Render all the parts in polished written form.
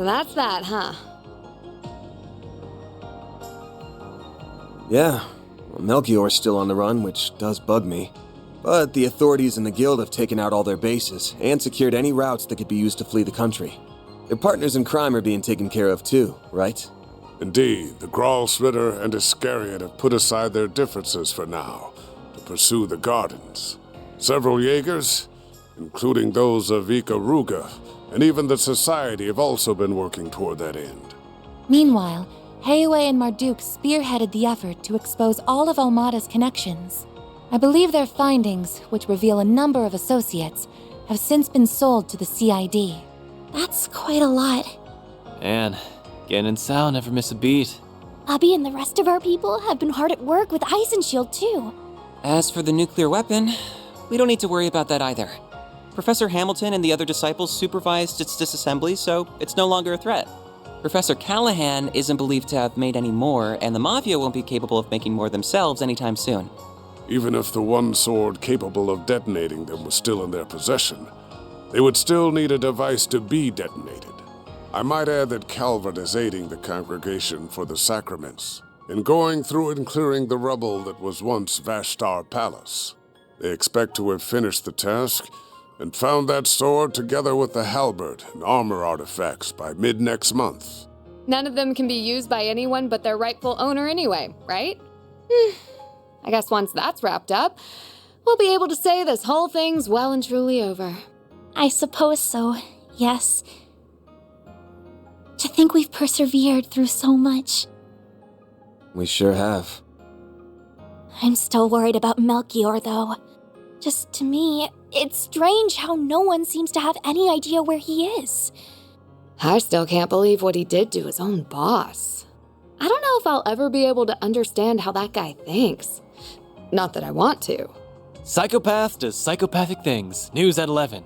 So that's that, huh? Yeah, well, Melchior's still on the run, which does bug me. But the authorities and the guild have taken out all their bases and secured any routes that could be used to flee the country. Their partners in crime are being taken care of too, right? Indeed, the Gralsritter and Iscariot have put aside their differences for now to pursue the gardens. Several Jaegers, including those of Ikaruga, and even the Society have also been working toward that end. Meanwhile, Heiwei and Marduk spearheaded the effort to expose all of Almada's connections. I believe their findings, which reveal a number of associates, have since been sold to the CID. That's quite a lot. Man, Gen and Sal never miss a beat. Abby and the rest of our people have been hard at work with Eisenshield too. As for the nuclear weapon, we don't need to worry about that either. Professor Hamilton and the other disciples supervised its disassembly, so it's no longer a threat. Professor Callahan isn't believed to have made any more, and the Mafia won't be capable of making more themselves anytime soon. Even if the one sword capable of detonating them was still in their possession, they would still need a device to be detonated. I might add that Calvert is aiding the congregation for the sacraments in going through and clearing the rubble that was once Vashtar Palace. They expect to have finished the task and found that sword together with the halberd and armor artifacts by mid-next month. None of them can be used by anyone but their rightful owner anyway, right? I guess once that's wrapped up, we'll be able to say this whole thing's well and truly over. I suppose so, yes. To think we've persevered through so much. We sure have. I'm still worried about Melchior, though. Just to me, it's strange how no one seems to have any idea where he is. I still can't believe what he did to his own boss. I don't know if I'll ever be able to understand how that guy thinks. Not that I want to. Psychopath does psychopathic things. News at 11.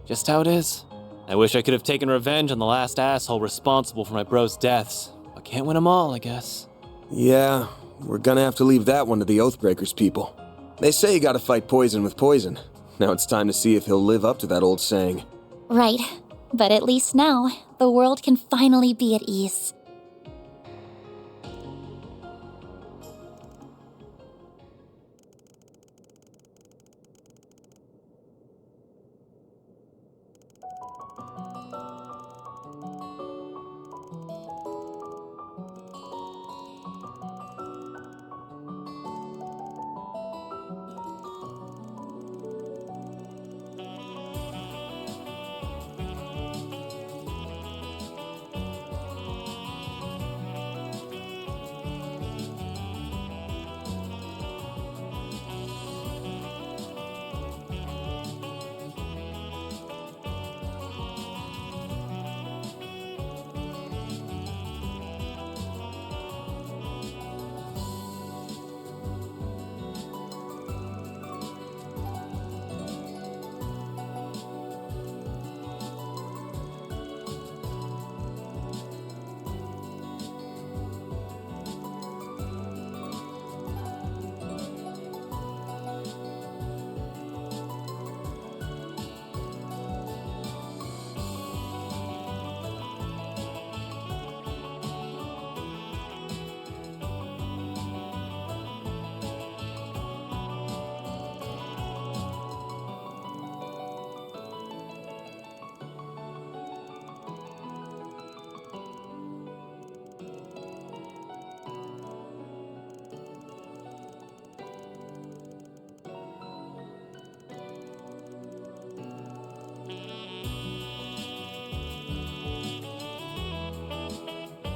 Just how it is. I wish I could have taken revenge on the last asshole responsible for my bro's deaths. But can't win them all, I guess. Yeah, we're gonna have to leave that one to the Oathbreakers people. They say you gotta fight poison with poison. Now it's time to see if he'll live up to that old saying. Right, but at least now, the world can finally be at ease.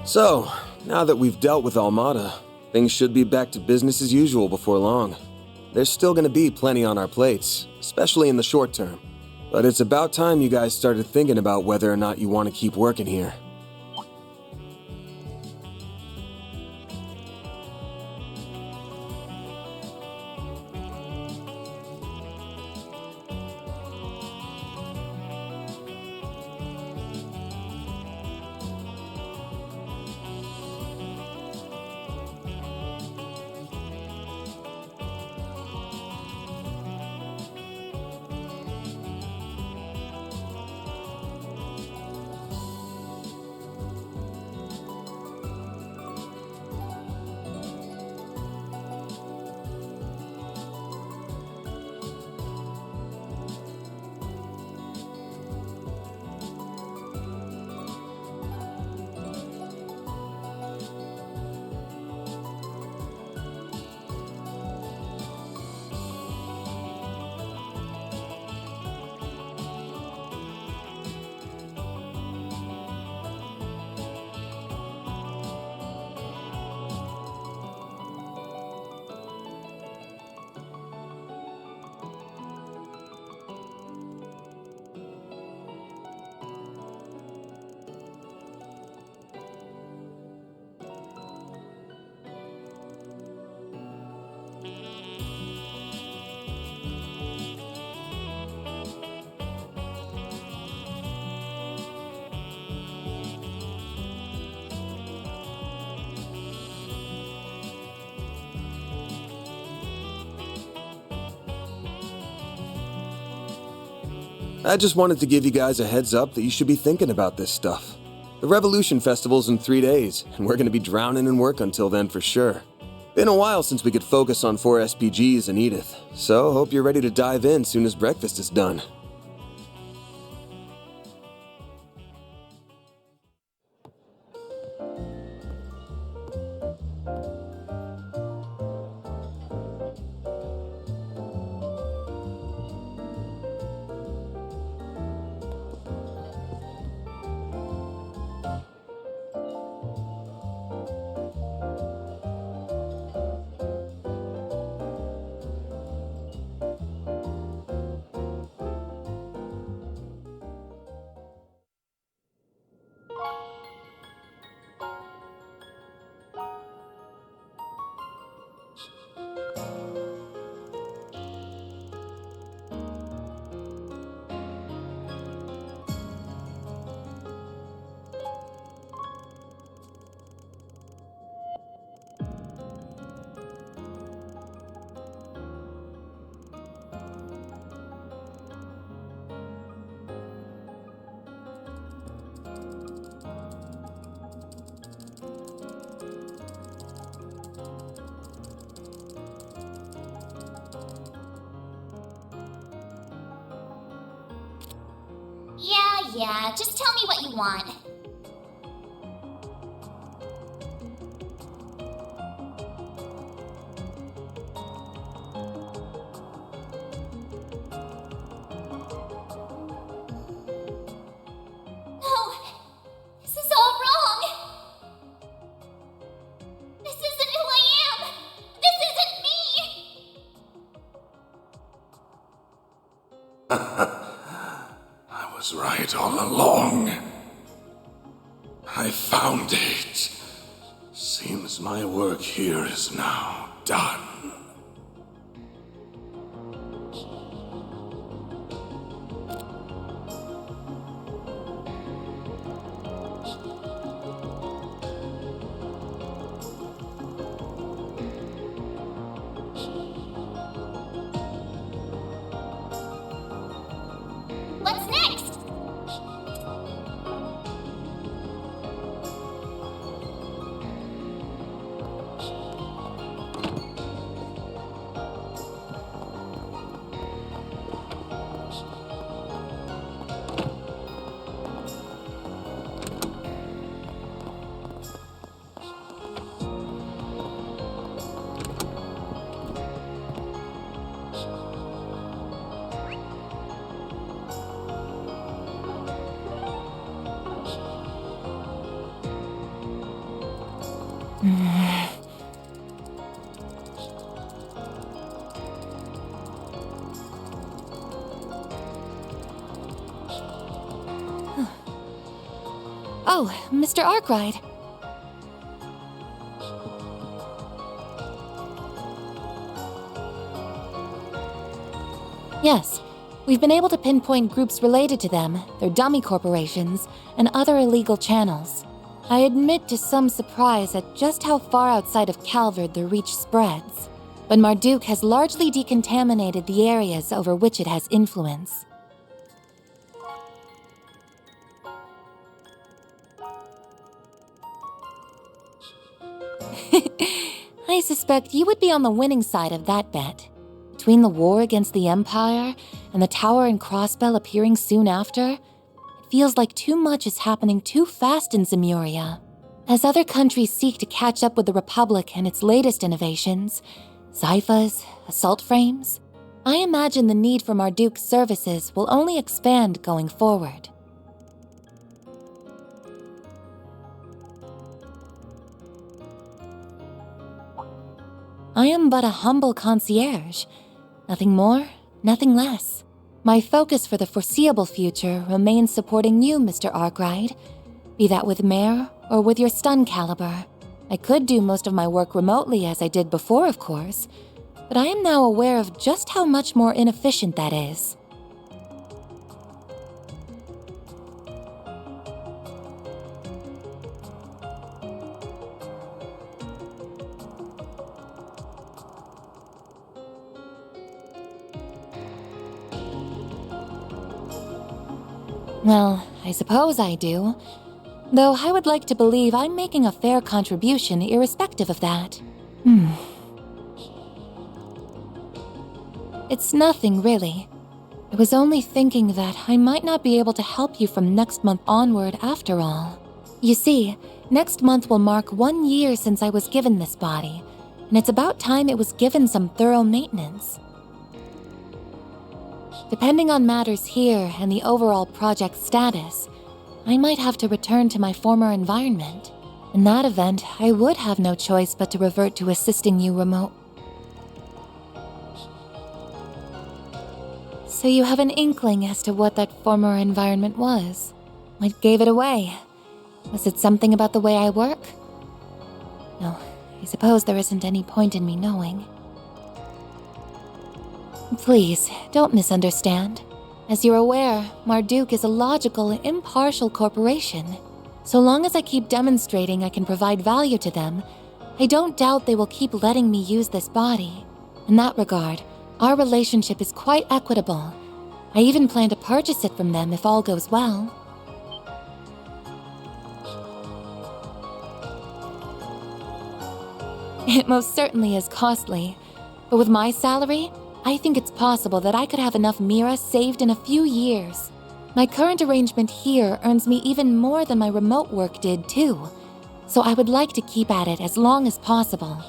So, now that we've dealt with Almada, things should be back to business as usual before long. There's still gonna be plenty on our plates, especially in the short term. But it's about time you guys started thinking about whether or not you want to keep working here. I just wanted to give you guys a heads up that you should be thinking about this stuff. The Revolution Festival's in 3 days, and we're gonna be drowning in work until then for sure. Been a while since we could focus on 4 SPGs and Edith, so hope you're ready to dive in soon as breakfast is done. Yeah, just tell me what you want. No, this is all wrong. This isn't who I am. This isn't me. I was right all along. I found it. Seems my work here is now done. What's next? Oh, Mr. Arkwright. Yes, we've been able to pinpoint groups related to them, their dummy corporations, and other illegal channels. I admit to some surprise at just how far outside of Calvard their reach spreads, but Marduk has largely decontaminated the areas over which it has influence. I suspect you would be on the winning side of that bet. Between the war against the Empire and the Tower and Crossbell appearing soon after, it feels like too much is happening too fast in Zemuria. As other countries seek to catch up with the Republic and its latest innovations, Zyphas, assault frames, I imagine the need for Marduk's services will only expand going forward. I am but a humble concierge. Nothing more, nothing less. My focus for the foreseeable future remains supporting you, Mr. Arkwright, be that with Mare or with your stun caliber. I could do most of my work remotely as I did before, of course, but I am now aware of just how much more inefficient that is. Well, I suppose I do. Though I would like to believe I'm making a fair contribution irrespective of that. It's nothing, really. I was only thinking that I might not be able to help you from next month onward after all. You see, next month will mark 1 year since I was given this body, and it's about time it was given some thorough maintenance. Depending on matters here and the overall project status, I might have to return to my former environment. In that event, I would have no choice but to revert to assisting you remote. So you have an inkling as to what that former environment was? What gave it away? Was it something about the way I work? No, I suppose there isn't any point in me knowing. Please, don't misunderstand. As you're aware, Marduk is a logical, impartial corporation. So long as I keep demonstrating I can provide value to them, I don't doubt they will keep letting me use this body. In that regard, our relationship is quite equitable. I even plan to purchase it from them if all goes well. It most certainly is costly, but with my salary, I think it's possible that I could have enough Mira saved in a few years. My current arrangement here earns me even more than my remote work did, too. So I would like to keep at it as long as possible.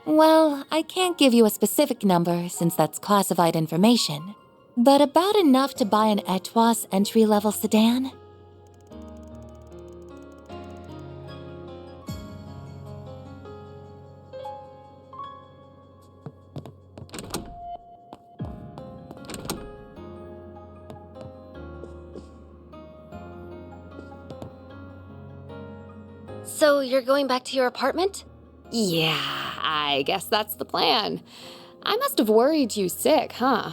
Well, I can't give you a specific number since that's classified information, but about enough to buy an Etwas entry-level sedan. So you're going back to your apartment? Yeah, I guess that's the plan. I must have worried you sick, huh?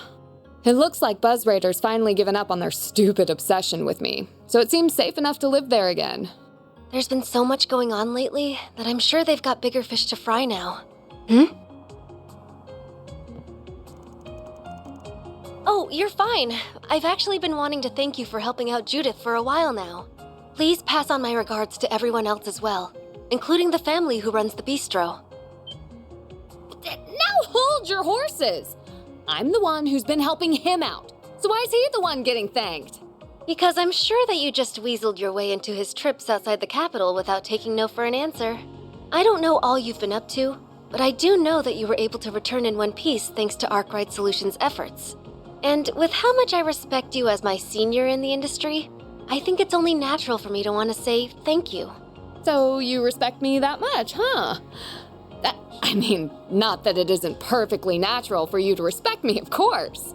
It looks like Buzz Raiders finally given up on their stupid obsession with me, so it seems safe enough to live there again. There's been so much going on lately that I'm sure they've got bigger fish to fry now. Oh, you're fine. I've actually been wanting to thank you for helping out Judith for a while now. Please pass on my regards to everyone else as well, including the family who runs the bistro. Now hold your horses! I'm the one who's been helping him out, so why is he the one getting thanked? Because I'm sure that you just weaseled your way into his trips outside the capital without taking no for an answer. I don't know all you've been up to, but I do know that you were able to return in one piece thanks to Arkwright Solutions' efforts. And with how much I respect you as my senior in the industry, I think it's only natural for me to want to say thank you. So you respect me that much, huh? Not that it isn't perfectly natural for you to respect me, of course.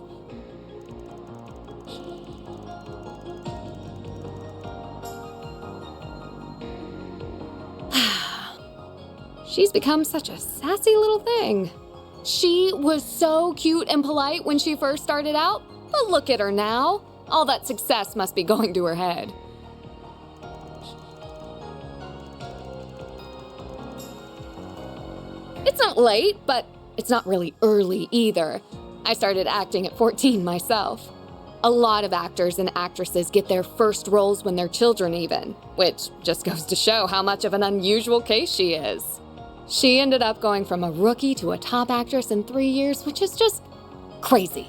she's become such a sassy little thing. She was so cute and polite when she first started out, but look at her now. All that success must be going to her head. It's not late, but it's not really early either. I started acting at 14 myself. A lot of actors and actresses get their first roles when they're children even, which just goes to show how much of an unusual case she is. She ended up going from a rookie to a top actress in 3 years, which is just crazy.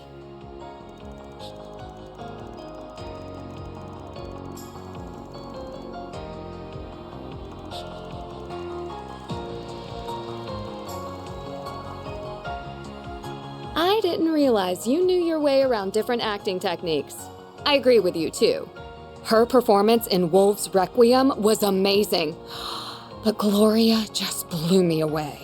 I didn't realize you knew your way around different acting techniques. I agree with you too. Her performance in Wolf's Requiem was amazing, but Gloria just blew me away.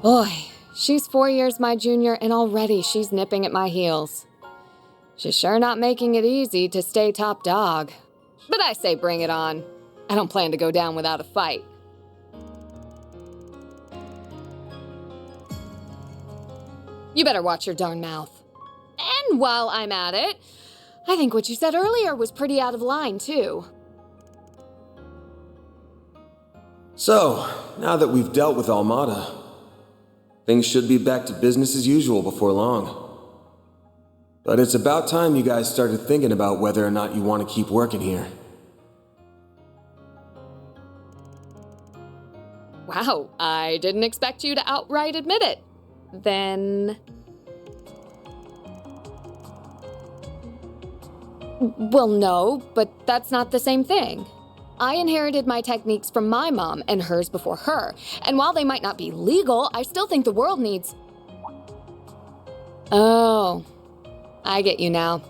Boy, she's 4 years my junior and already she's nipping at my heels. She's sure not making it easy to stay top dog. But I say bring it on. I don't plan to go down without a fight. You better watch your darn mouth. And while I'm at it, I think what you said earlier was pretty out of line, too. So, now that we've dealt with Almada, things should be back to business as usual before long. But it's about time you guys started thinking about whether or not you want to keep working here. Wow, I didn't expect you to outright admit it. Then... Well, no, but that's not the same thing. I inherited my techniques from my mom and hers before her, and while they might not be legal, I still think the world needs... Oh, I get you now.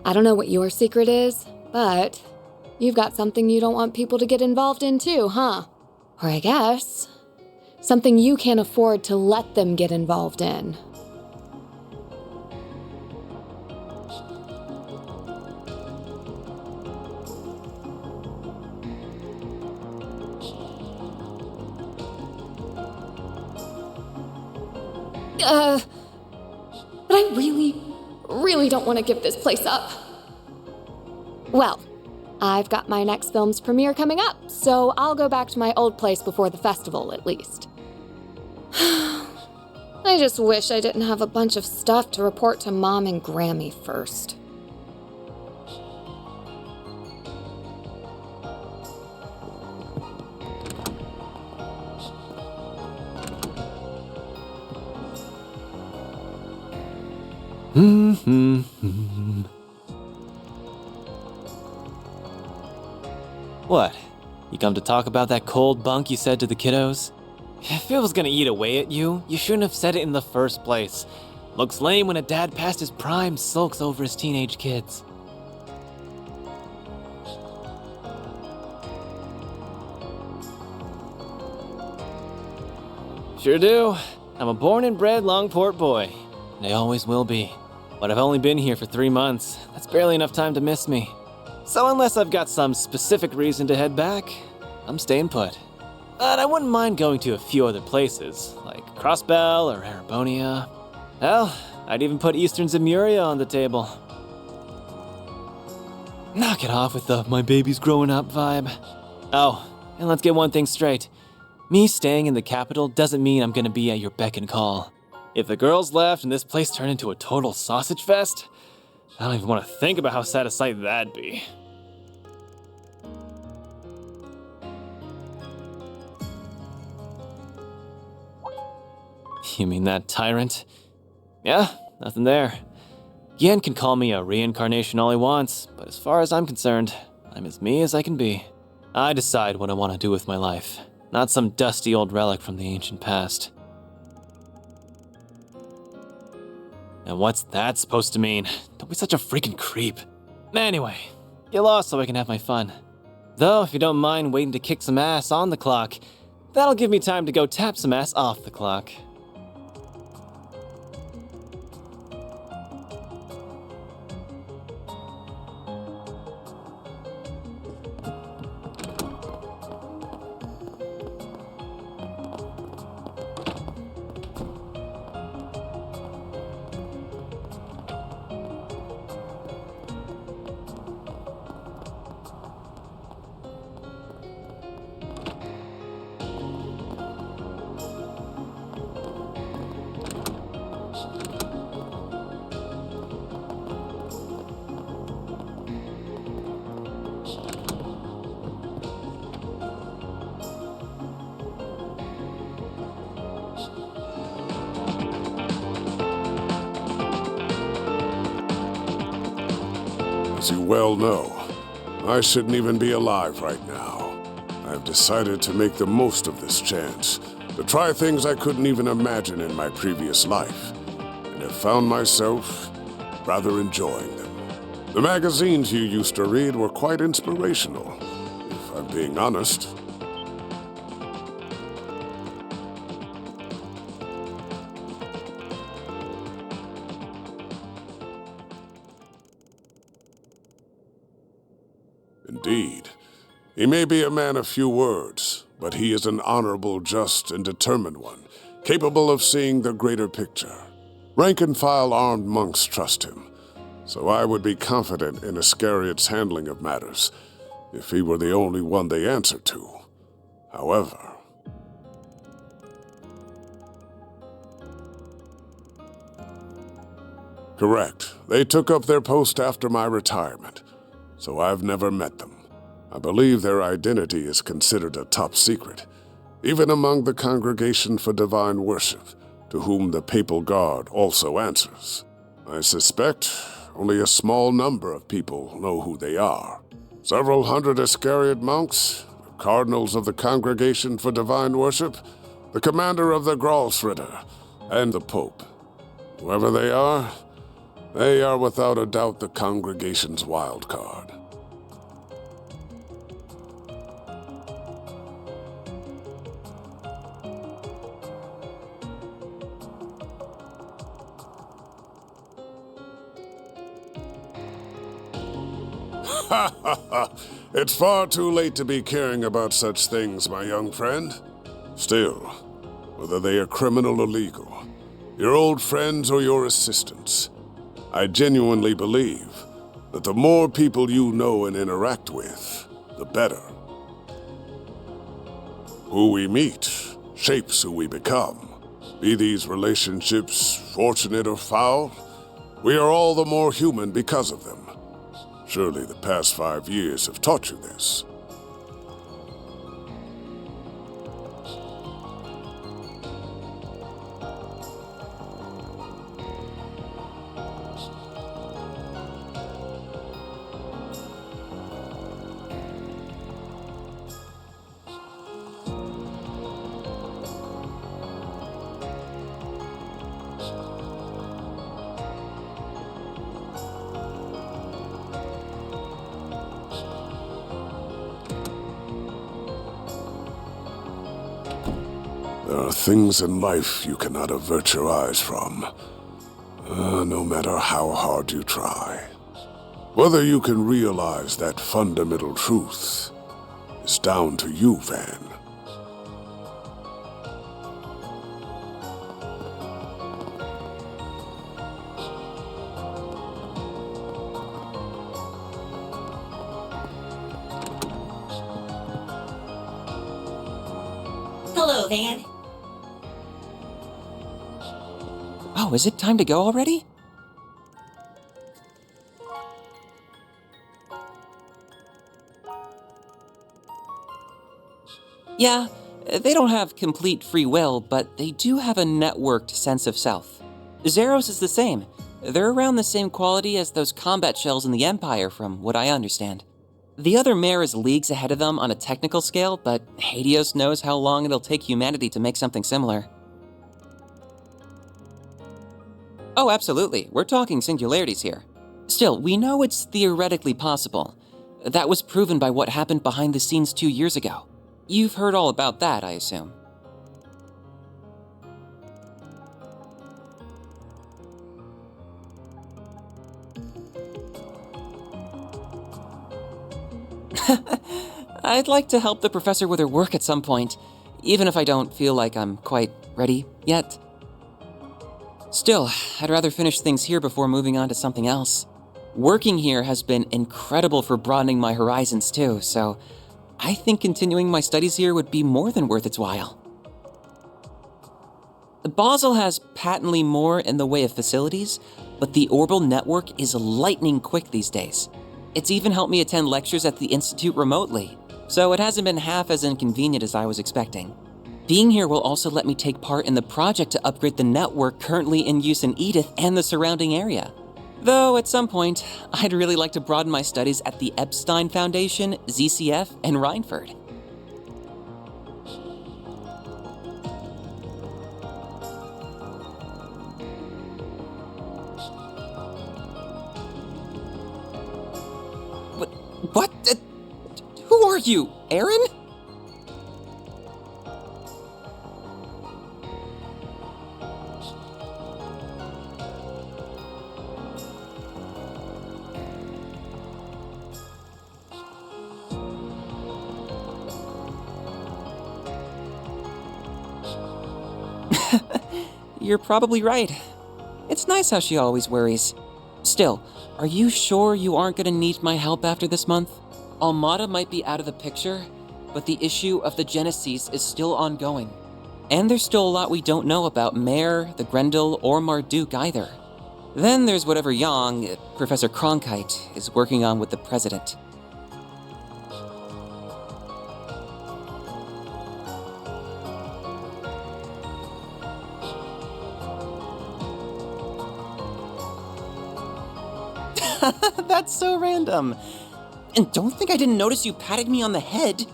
I don't know what your secret is, but you've got something you don't want people to get involved in too, huh? Or I guess, something you can't afford to let them get involved in. But I really don't want to give this place up. Well, I've got my next film's premiere coming up, so I'll go back to my old place before the festival, at least. I just wish I didn't have a bunch of stuff to report to Mom and Grammy first. What? You come to talk about that cold bunk you said to the kiddos? If it was gonna eat away at you, you shouldn't have said it in the first place. Looks lame when a dad past his prime sulks over his teenage kids. Sure do. I'm a born and bred Longport boy, and I always will be. But I've only been here for 3 months. That's barely enough time to miss me. So unless I've got some specific reason to head back, I'm staying put. But I wouldn't mind going to a few other places, like Crossbell or Arabonia. Hell, I'd even put Eastern Zemuria on the table. Knock it off with the my baby's growing up vibe. Oh, and let's get one thing straight. Me staying in the capital doesn't mean I'm gonna be at your beck and call. If the girls left and this place turned into a total sausage fest, I don't even want to think about how sad a sight that'd be. You mean that tyrant? Yeah, nothing there. Gian can call me a reincarnation all he wants, but as far as I'm concerned, I'm as me as I can be. I decide what I want to do with my life, not some dusty old relic from the ancient past. And what's that supposed to mean? Don't be such a freaking creep. Anyway, get lost so I can have my fun. Though, if you don't mind waiting to kick some ass on the clock, that'll give me time to go tap some ass off the clock. As you well know, I shouldn't even be alive right now. I've decided to make the most of this chance, to try things I couldn't even imagine in my previous life, and have found myself rather enjoying them. The magazines you used to read were quite inspirational, if I'm being honest. Indeed. He may be a man of few words, but he is an honorable, just, and determined one, capable of seeing the greater picture. Rank-and-file armed monks trust him, so I would be confident in Iscariot's handling of matters, if he were the only one they answer to. However... Correct. They took up their post after my retirement, so I've never met them. I believe their identity is considered a top secret, even among the Congregation for Divine Worship, to whom the Papal Guard also answers. I suspect only a small number of people know who they are. Several hundred Iscariot monks, the cardinals of the Congregation for Divine Worship, the commander of the Gralsritter, and the Pope. Whoever they are without a doubt the Congregation's wild card. It's far too late to be caring about such things, my young friend. Still, whether they are criminal or legal, your old friends or your assistants, I genuinely believe that the more people you know and interact with, the better. Who we meet shapes who we become. Be these relationships fortunate or foul, we are all the more human because of them. Surely the past 5 years have taught you this. There are things in life you cannot avert your eyes from, no matter how hard you try. Whether you can realize that fundamental truth is down to you, Van. Hello, Van. Oh, is it time to go already? Yeah, they don't have complete free will, but they do have a networked sense of self. Zeros is the same. They're around the same quality as those combat shells in the Empire, from what I understand. The other mare is leagues ahead of them on a technical scale, but Hades knows how long it'll take humanity to make something similar. Oh, absolutely. We're talking singularities here. Still, we know it's theoretically possible. That was proven by what happened behind the scenes 2 years ago. You've heard all about that, I assume. I'd like to help the professor with her work at some point, even if I don't feel like I'm quite ready yet. Still, I'd rather finish things here before moving on to something else. Working here has been incredible for broadening my horizons too, so I think continuing my studies here would be more than worth its while. Basel has patently more in the way of facilities, but the Orbital network is lightning quick these days. It's even helped me attend lectures at the Institute remotely, so it hasn't been half as inconvenient as I was expecting. Being here will also let me take part in the project to upgrade the network currently in use in Edith and the surrounding area. Though at some point, I'd really like to broaden my studies at the Epstein Foundation, ZCF, and Rhineford. What? Who are you, Aaron? You're probably right. It's nice how she always worries. Still, are you sure you aren't going to need my help after this month? Almada might be out of the picture, but the issue of the Genesis is still ongoing. And there's still a lot we don't know about Mare, the Grendel, or Marduk either. Then there's whatever Yang, Professor Cronkite, is working on with the President. That's so random. And don't think I didn't notice you patting me on the head.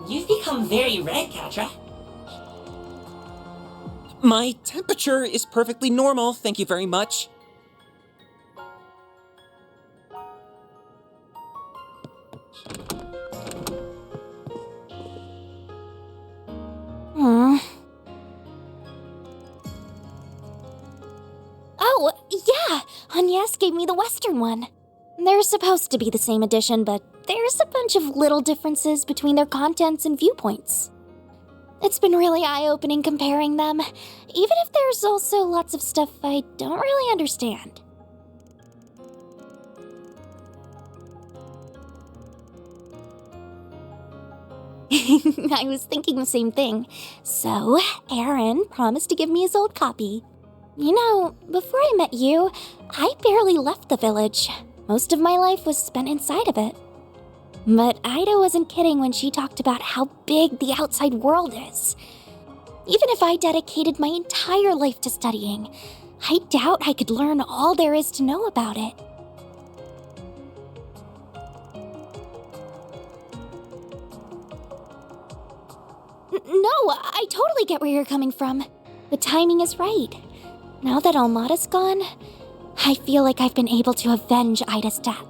You've become very red, Katra. My temperature is perfectly normal, thank you very much. Oh, yeah! Agnes gave me the Western one. They're supposed to be the same edition, but there's a bunch of little differences between their contents and viewpoints. It's been really eye-opening comparing them, even if there's also lots of stuff I don't really understand. I was thinking the same thing. So, Aaron promised to give me his old copy. You know, before I met you, I barely left the village. Most of my life was spent inside of it. But Ida wasn't kidding when she talked about how big the outside world is. Even if I dedicated my entire life to studying, I doubt I could learn all there is to know about it. No, I totally get where you're coming from. The timing is right. Now that Almada's gone, I feel like I've been able to avenge Ida's death.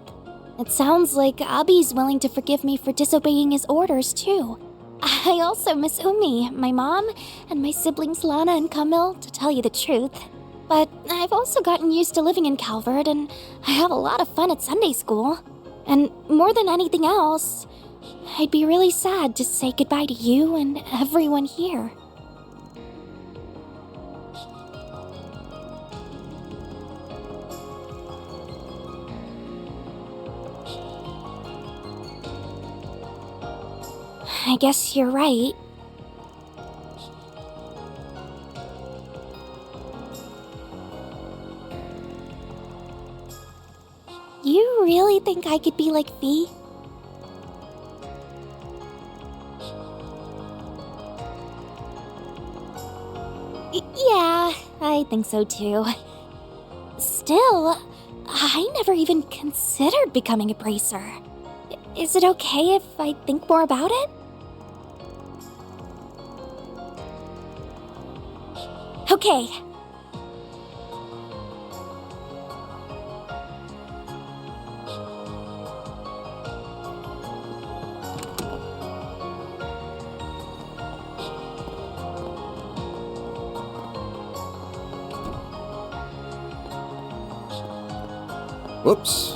It sounds like Abi's willing to forgive me for disobeying his orders, too. I also miss Umi, my mom, and my siblings Lana and Camille, to tell you the truth. But I've also gotten used to living in Calvert, and I have a lot of fun at Sunday school. And more than anything else, I'd be really sad to say goodbye to you and everyone here. I guess you're right. You really think I could be like Fee? Yeah, I think so too. Still, I never even considered becoming a bracer. Is it okay if I think more about it? Okay. Whoops.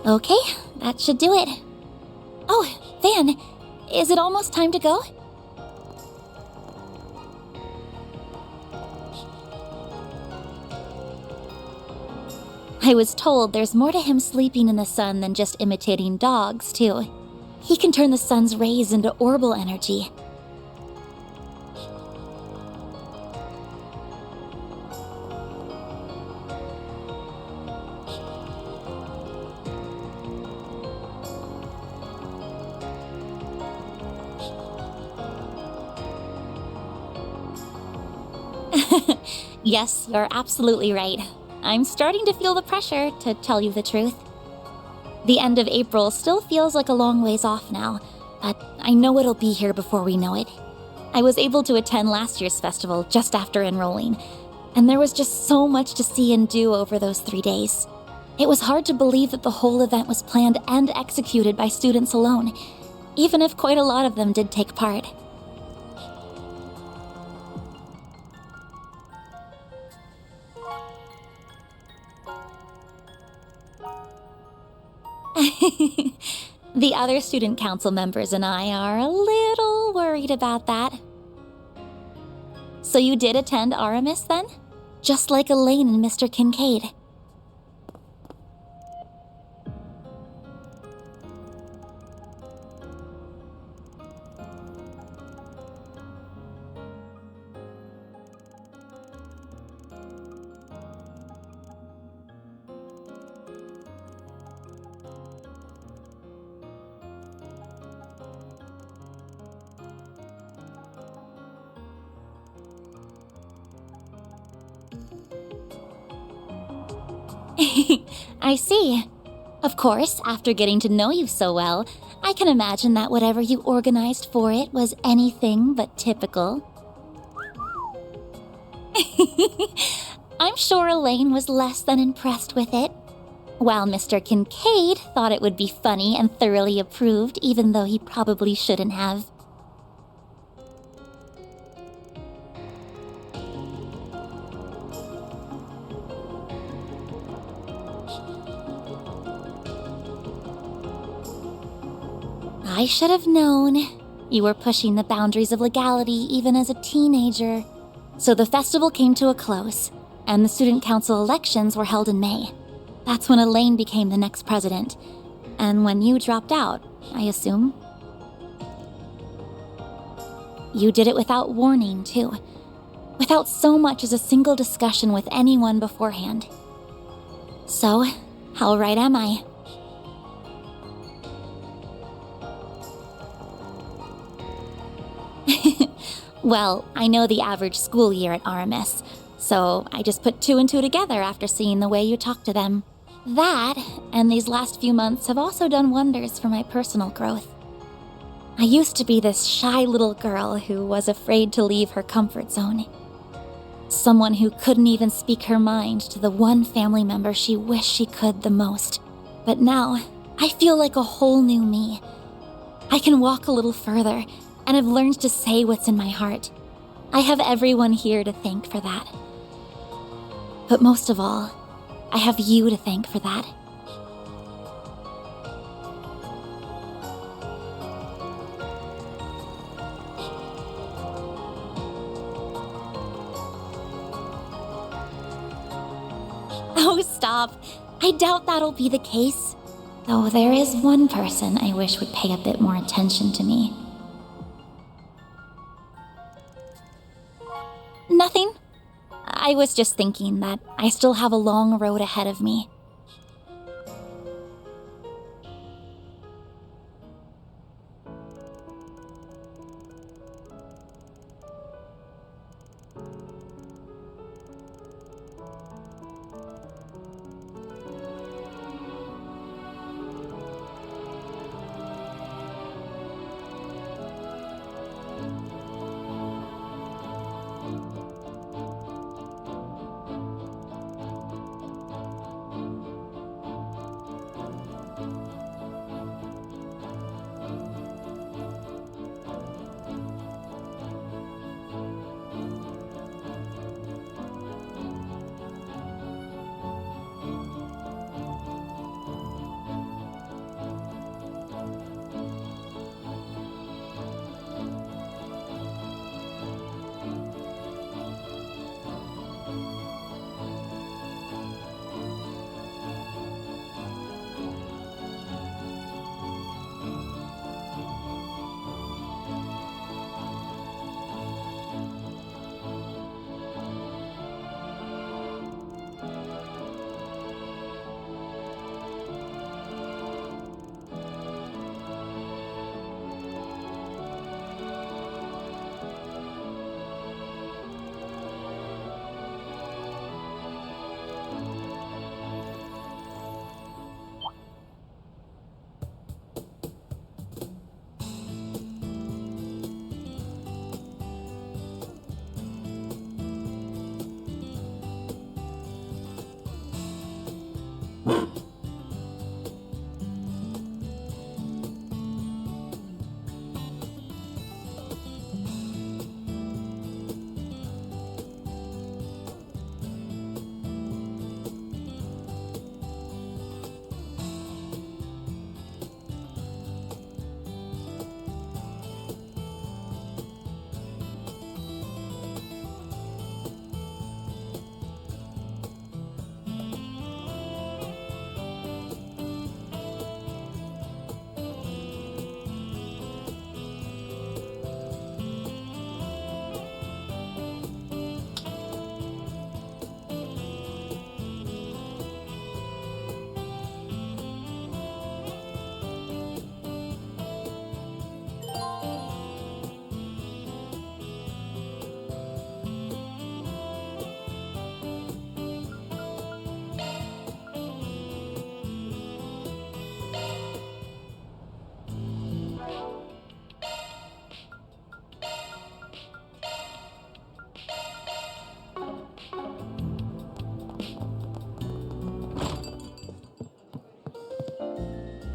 Okay, that should do it. Oh, Van, is it almost time to go? I was told there's more to him sleeping in the sun than just imitating dogs, too. He can turn the sun's rays into orbital energy. Yes, you're absolutely right. I'm starting to feel the pressure, to tell you the truth. The end of April still feels like a long ways off now, but I know it'll be here before we know it. I was able to attend last year's festival just after enrolling, and there was just so much to see and do over those 3 days. It was hard to believe that the whole event was planned and executed by students alone, even if quite a lot of them did take part. The other student council members and I are a little worried about that. So you did attend Aramis then? Just like Elaine and Mr. Kincaid. I see. Of course, after getting to know you so well, I can imagine that whatever you organized for it was anything but typical. I'm sure Elaine was less than impressed with it, while Mr. Kincaid thought it would be funny and thoroughly approved, even though he probably shouldn't have. I should have known. You were pushing the boundaries of legality even as a teenager. So the festival came to a close, and the student council elections were held in May. That's when Elaine became the next president, and when you dropped out, I assume. You did it without warning, too. Without so much as a single discussion with anyone beforehand. So, how right am I? Well, I know the average school year at Aramis, so I just put 2 and 2 together after seeing the way you talk to them. That, and these last few months have also done wonders for my personal growth. I used to be this shy little girl who was afraid to leave her comfort zone. Someone who couldn't even speak her mind to the one family member she wished she could the most. But now, I feel like a whole new me. I can walk a little further, and have learned to say what's in my heart. I have everyone here to thank for that. But most of all, I have you to thank for that. Oh, stop. I doubt that'll be the case. Though there is one person I wish would pay a bit more attention to me. Nothing. I was just thinking that I still have a long road ahead of me.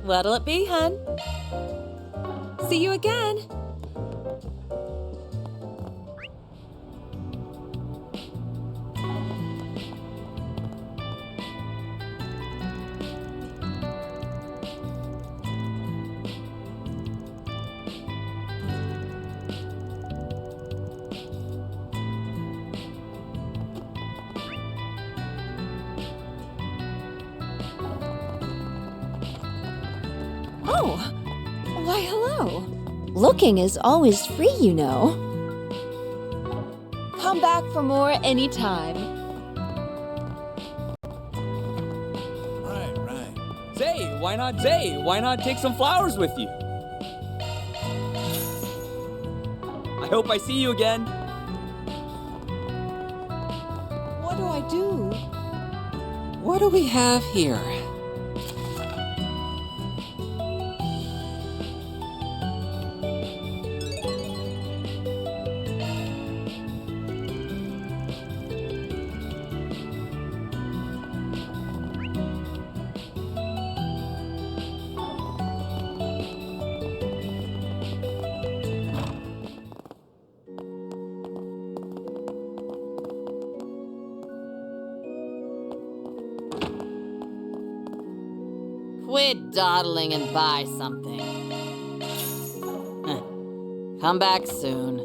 What'll it be, hun? See you again. Oh, why hello. Looking is always free, you know. Come back for more anytime. Right. Zay, why not take some flowers with you? I hope I see you again. What do I do? What do we have here? Quit dawdling and buy something. Come back soon.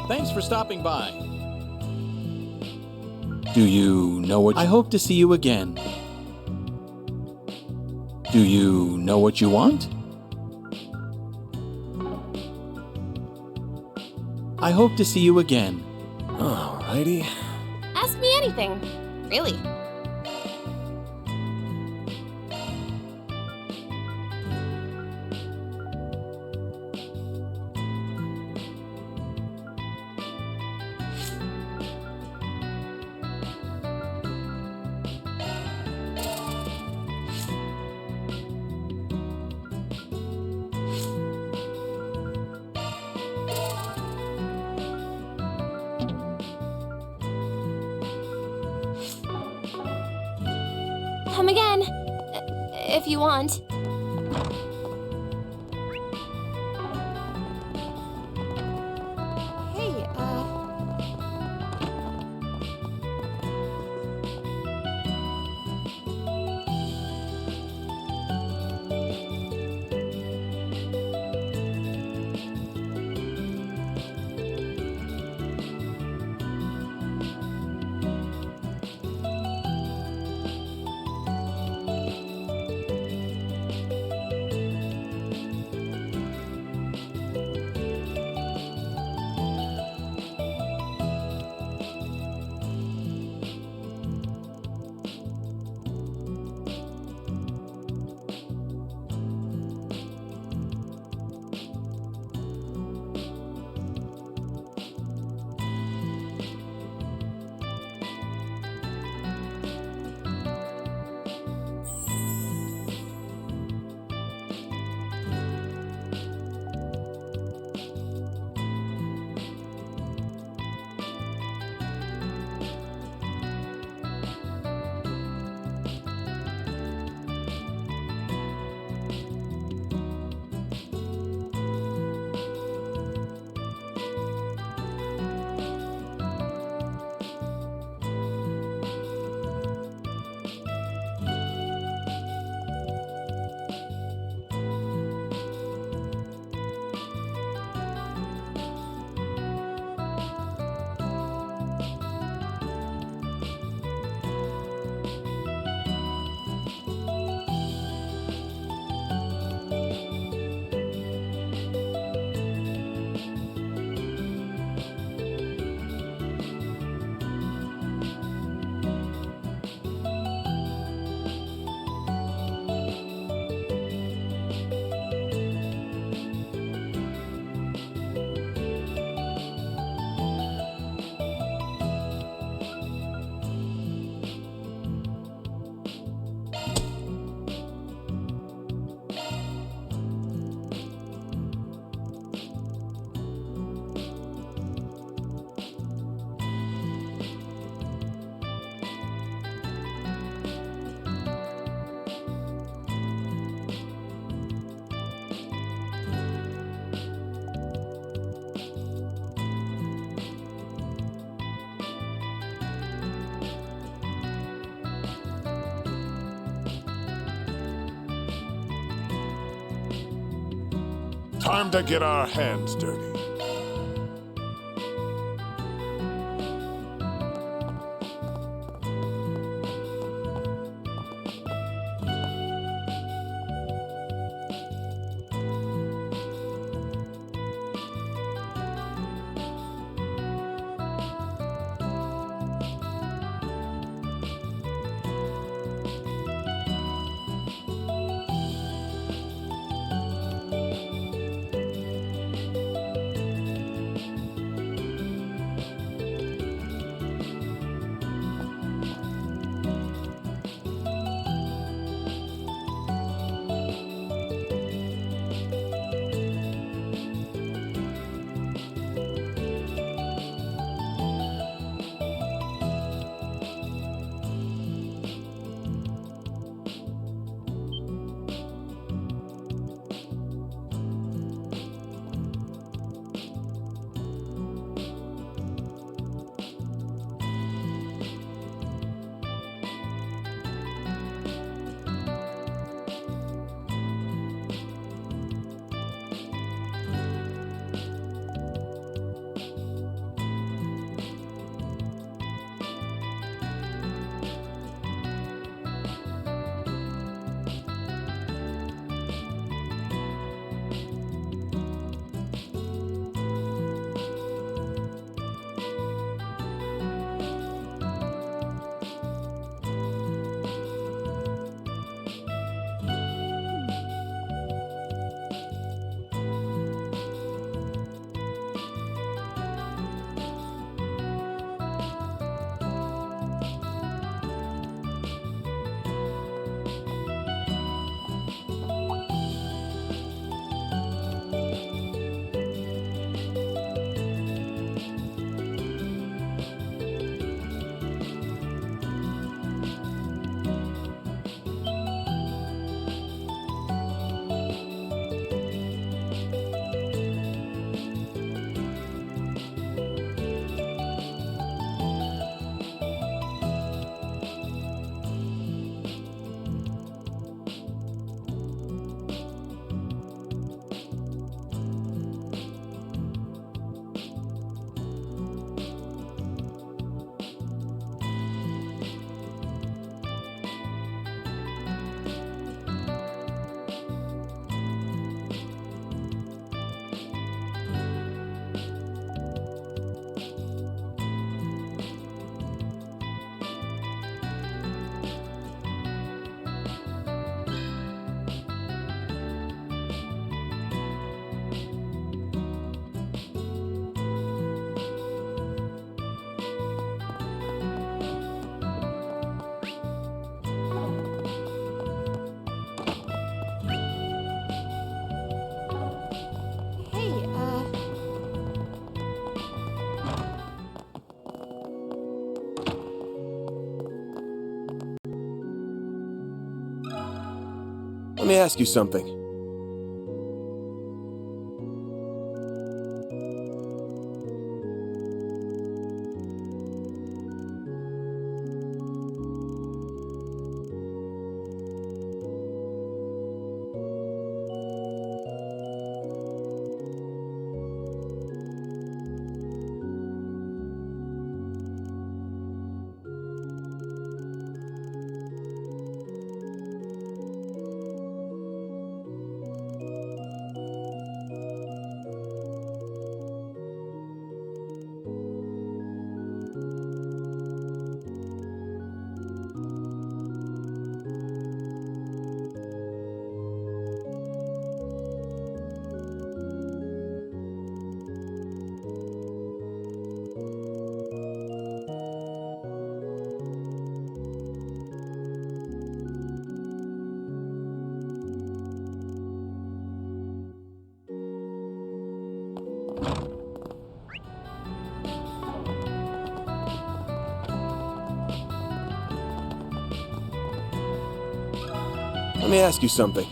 Thanks for stopping by. Do you know what I hope to see you again. Do you know what you want? I hope to see you again. Alrighty. Ask me anything. Really. Come again, if you want. Hey, Time to get our hands dirty. Let me ask you something. Let me ask you something.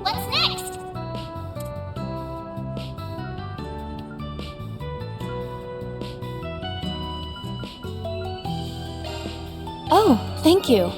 What's next? Oh, thank you.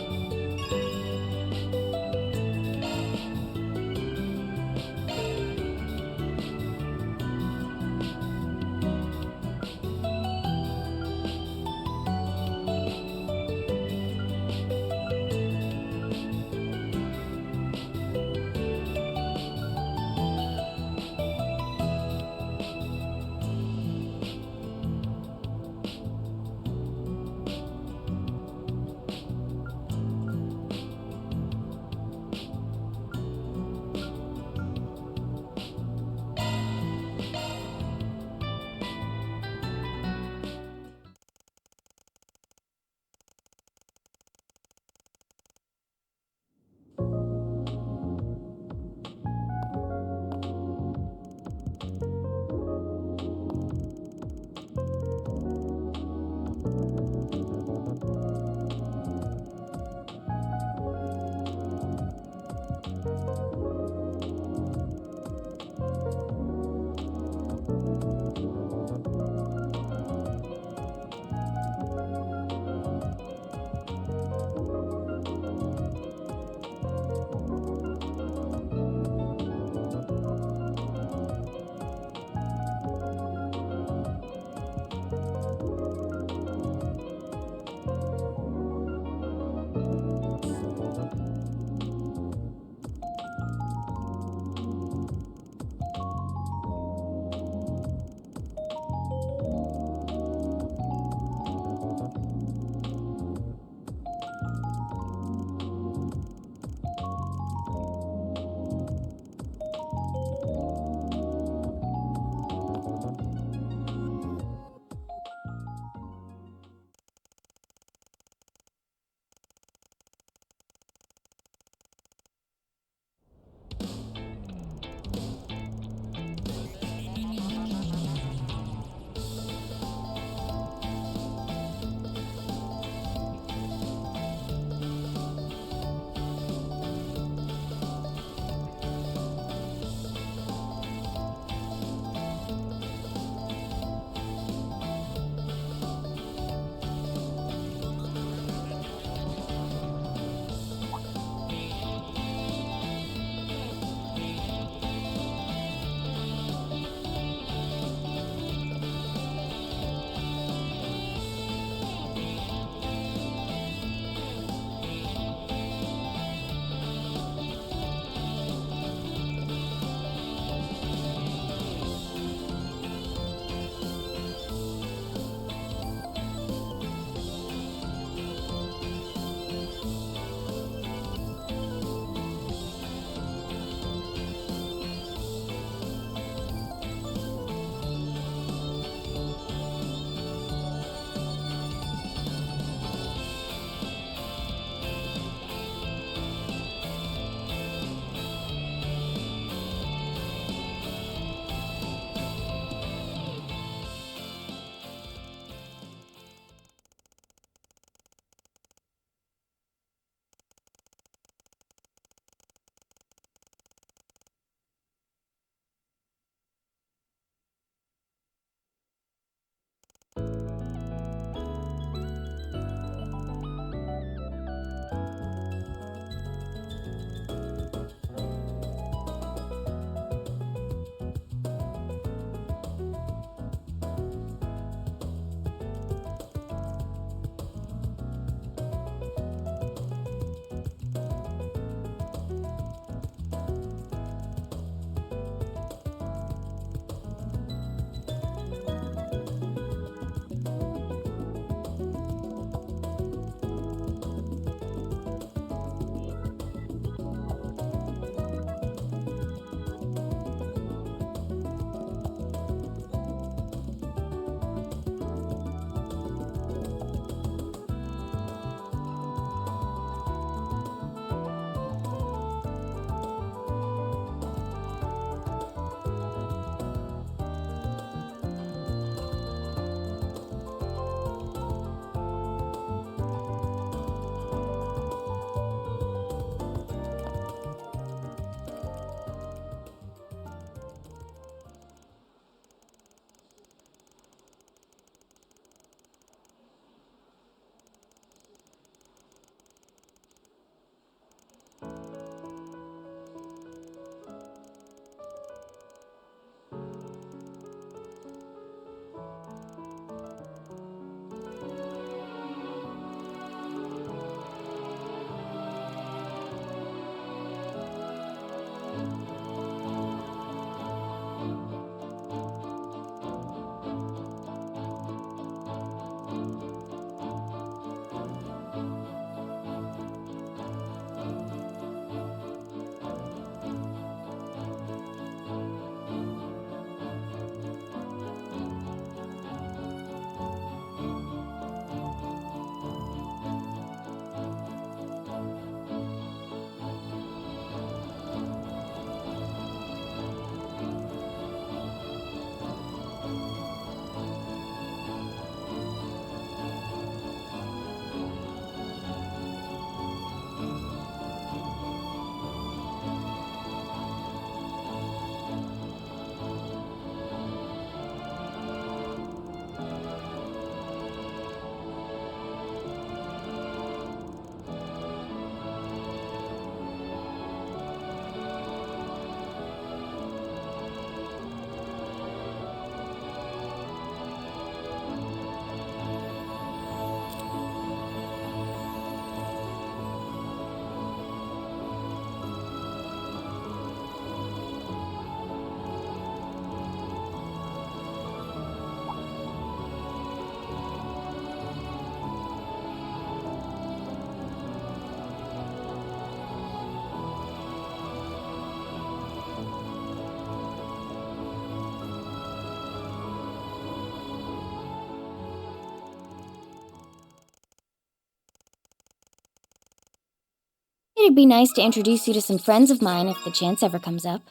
it'd be nice to introduce you to some friends of mine if the chance ever comes up.